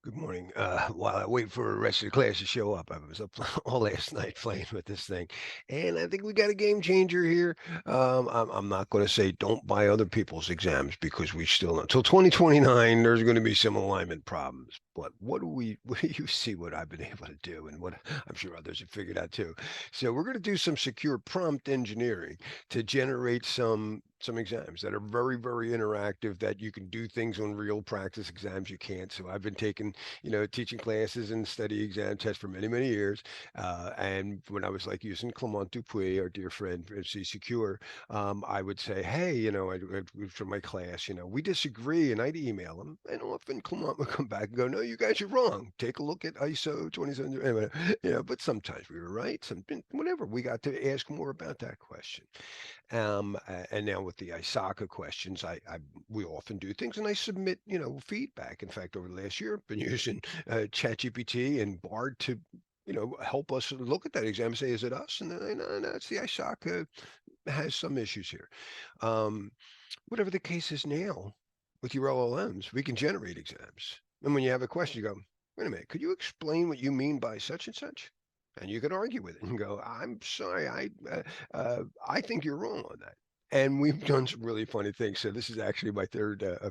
Good morning. While I wait for the rest of the class to show up, I was up all last night playing with this thing, and I think we got a game changer here. I'm not going to say don't buy other people's exams because we still until 2029 there's going to be some alignment problems. But what do you see what I've been able to do, and what I'm sure others have figured out too. So we're going to do some secure prompt engineering to generate some exams that are very interactive, that you can do things on real practice exams you can't. So I've been taking, teaching classes and study exam tests for many years. And when I was like using Clement Dupuy, our dear friend at C Secure, I would say, hey, for my class, we disagree, and I'd email him, and often Clement would come back and go, no, you guys are wrong. Take a look at ISO 27, anyway, but sometimes we were right. Whatever, we got to ask more about that question. And now with the ISACA questions, we often do things, and I submit, feedback. In fact, over the last year, I've been using ChatGPT and Bard to, help us look at that exam and say, is it us? And then, no, it's the ISACA has some issues here. Um, Whatever the case is now, with your LLMs, we can generate exams. And when you have a question, you go, wait a minute, could you explain what you mean by such and such? And you could argue with it and go, I'm sorry, I think you're wrong on that. And we've done some really funny things. So this is actually my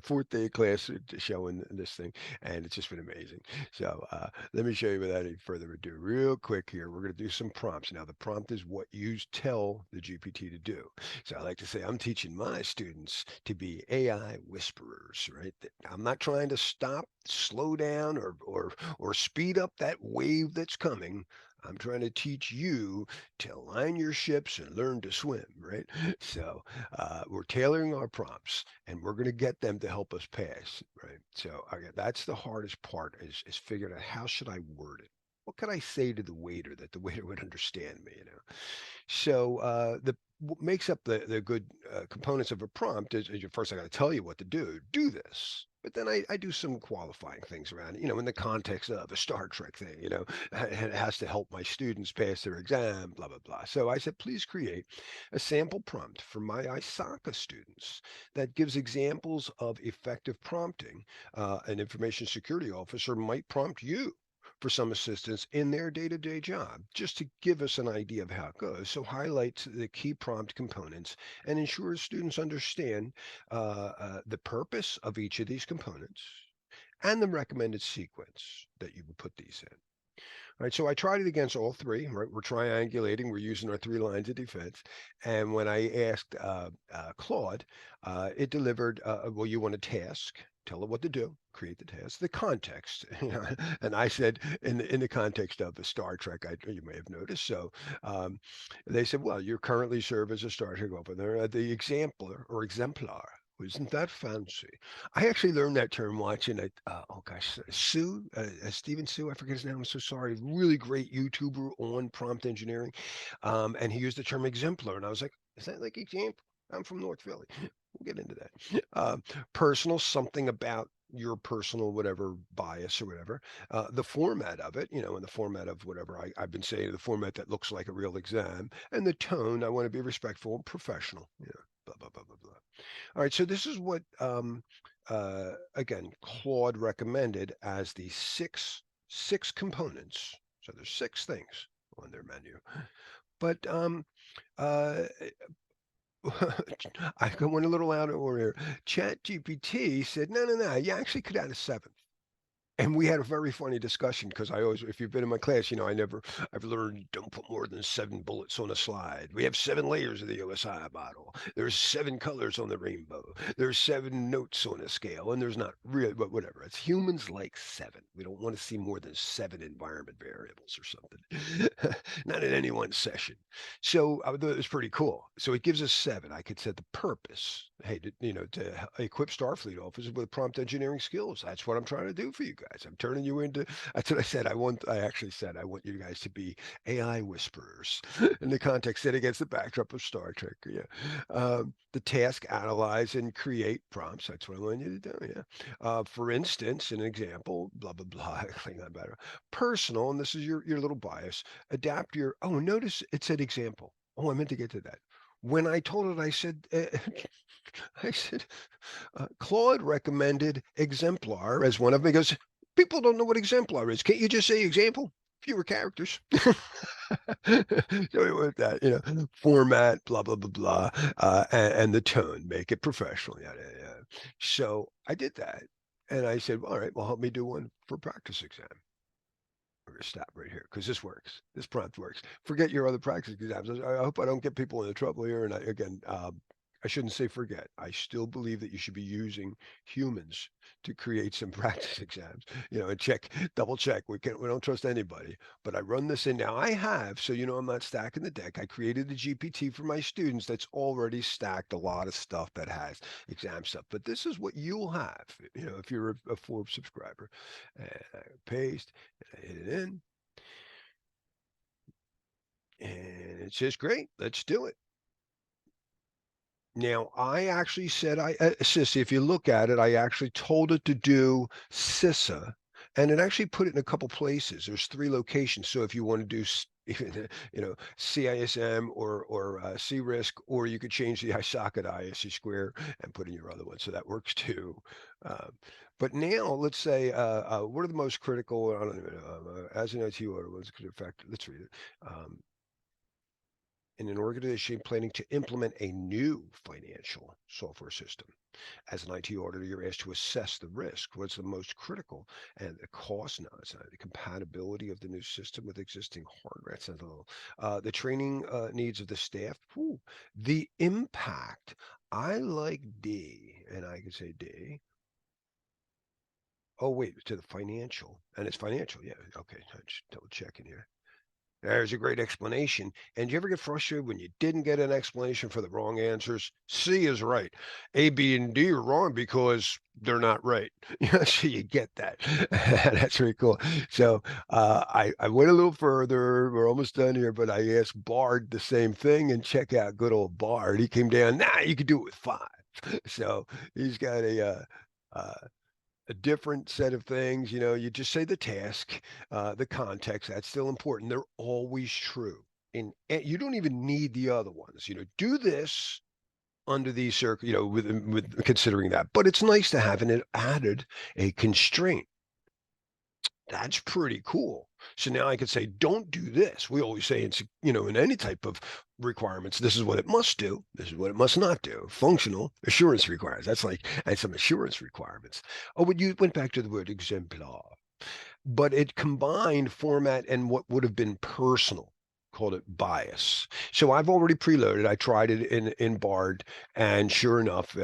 fourth day of class showing this thing, and it's just been amazing. So let me show you without any further ado, real quick here. We're going to do some prompts. Now, the prompt is what you tell the GPT to do. So I like to say I'm teaching my students to be AI whisperers, right? I'm not trying to stop, slow down, or speed up that wave that's coming. I'm trying to teach you to align your ships and learn to swim, right? So we're tailoring our prompts, and we're going to get them to help us pass, right? So okay, that's the hardest part is figuring out how should I word it. What could I say to the waiter that the waiter would understand me? So the what makes up the good components of a prompt is first I got to tell you what to do. Do this. But then I do some qualifying things around it, in the context of a Star Trek thing, it has to help my students pass their exam, blah, blah, blah. So I said, please create a sample prompt for my ISACA students that gives examples of effective prompting. An information security officer might prompt you for some assistance in their day-to-day job, just to give us an idea of how it goes. So highlights the key prompt components and ensures students understand the purpose of each of these components and the recommended sequence that you would put these in. All right, so I tried it against all three, right? We're triangulating, we're using our three lines of defense. And when I asked Claude, it delivered, well, you want a task, tell it what to do, create the task, the context. And I said, in the context of the Star Trek, you may have noticed. So they said, well, you currently serve as a Star Trek officer, the exemplar. Isn't that fancy? I actually learned that term watching it. Oh gosh, Stephen Sue. I forget his name. I'm so sorry. Really great YouTuber on prompt engineering, and he used the term exemplar, and I was like, is that like example? I'm from North Philly. We'll get into that. Personal, something about your personal whatever bias or whatever. The format of it, in the format of whatever I've been saying, the format that looks like a real exam, and the tone. I want to be respectful and professional. Blah blah blah blah blah. All right, so this is what again Claude recommended as the six components. So there's six things on their menu, but uh, I went a little out of order. Chat GPT said, no, you actually could add a seventh. And we had a very funny discussion because I always, if you've been in my class, I've learned don't put more than 7 bullets on a slide. We have 7 layers of the OSI bottle. There's 7 colors on the rainbow. There's 7 notes on a scale, and there's not really, but whatever. It's humans like 7. We don't want to see more than 7 environment variables or something, not in any one session. So I thought it was pretty cool. So it gives us 7. I could set the purpose. Hey, to equip Starfleet officers with prompt engineering skills. That's what I'm trying to do for you guys. I'm turning you into. That's what I said. I actually said I want you guys to be AI whisperers in the context set against the backdrop of Star Trek. Yeah. The task, analyze and create prompts. That's what I want you to do. Yeah. For instance, an example. Blah blah blah. Klingon better. Personal, and this is your little bias. Adapt your. Oh, notice it said example. Oh, I meant to get to that. When I told it, I said, I said, Claude recommended exemplar as one of them. He goes, People don't know what exemplar is. Can't you just say example? Fewer characters. So we went that, format, blah, blah, blah, blah, and the tone, make it professional. Yada, yada. So I did that. And I said, all right, well, help me do one for practice exam. We're going to stop right here because this works. This prompt works. Forget your other practice exams. I hope I don't get people into trouble here. And I shouldn't say forget. I still believe that you should be using humans to create some practice exams, and double check. We don't trust anybody. But I run this in now. I have, so I'm not stacking the deck. I created a GPT for my students that's already stacked a lot of stuff that has exam stuff. But this is what you'll have, if you're a Forbes subscriber. And I paste, and I hit it in, and it says, great, let's do it. Now, I actually said, Sissy, if you look at it, I actually told it to do CISA, and it actually put it in a couple places. There's 3 locations. So if you want to do, CISM or CRISC, or you could change the ISACA to ISC square and put in your other one. So that works too. Um, but now let's say, what are the most critical, I don't even know, as an IT order, what's could affect, let's read it. In an organization planning to implement a new financial software system. As an IT auditor, you're asked to assess the risk. What's the most critical? And the cost, no, it's not. The compatibility of the new system with existing hardware. It's a little, the training needs of the staff. Whew. The impact. I like D, and I can say D. Oh, wait, to the financial. And it's financial. Yeah. Okay. I'm just double checking here. There's a great explanation. And do you ever get frustrated when you didn't get an explanation for the wrong answers? C is right. A, B, and D are wrong because they're not right. So you get that. That's pretty cool. So I went a little further. We're almost done here, but I asked Bard the same thing, and check out good old Bard. He came down. Nah, you could do it with 5. So he's got a different set of things. You just say the task, the context, that's still important. They're always true. And you don't even need the other ones. Do this under these with considering that. But it's nice to have an added a constraint. That's pretty cool. So now I could say, don't do this. We always say in any type of requirements, this is what it must do. This is what it must not do. Functional assurance requires. That's like, and some assurance requirements. Oh, but you went back to the word exemplar, but it combined format and what would have been personal, called it bias. So I've already preloaded. I tried it in Bard, and sure enough,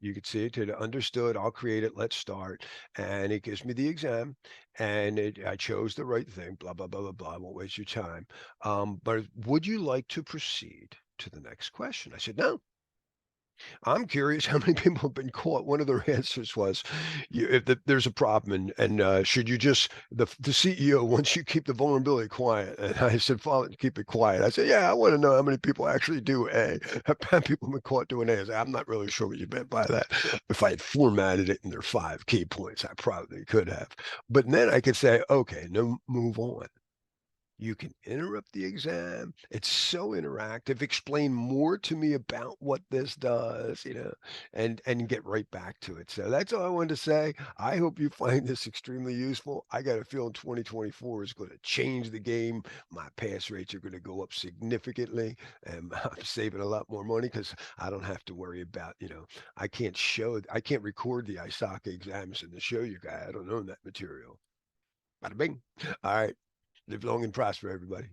you could see it understood. I'll create it. Let's start, and it gives me the exam, and I chose the right thing. Blah blah blah blah blah. I won't waste your time. But would you like to proceed to the next question? I said no. I'm curious how many people have been caught. One of their answers was, if there's a problem, and should you just the CEO wants you keep the vulnerability quiet. And I said, "Follow, keep it quiet." I said, "Yeah, I want to know how many people actually do A. How many people have been caught doing A?" I said, "I'm not really sure what you meant by that. If I had formatted it in their 5 key points, I probably could have. But then I could say, okay, no, move on." You can interrupt the exam. It's so interactive. Explain more to me about what this does, and get right back to it. So that's all I wanted to say. I hope you find this extremely useful. I got a feeling 2024 is going to change the game. My pass rates are going to go up significantly, and I'm saving a lot more money because I don't have to worry about, I can't record the ISACA exams and to show you guys. I don't own that material. Bada bing. All right. Live long and prosper, everybody.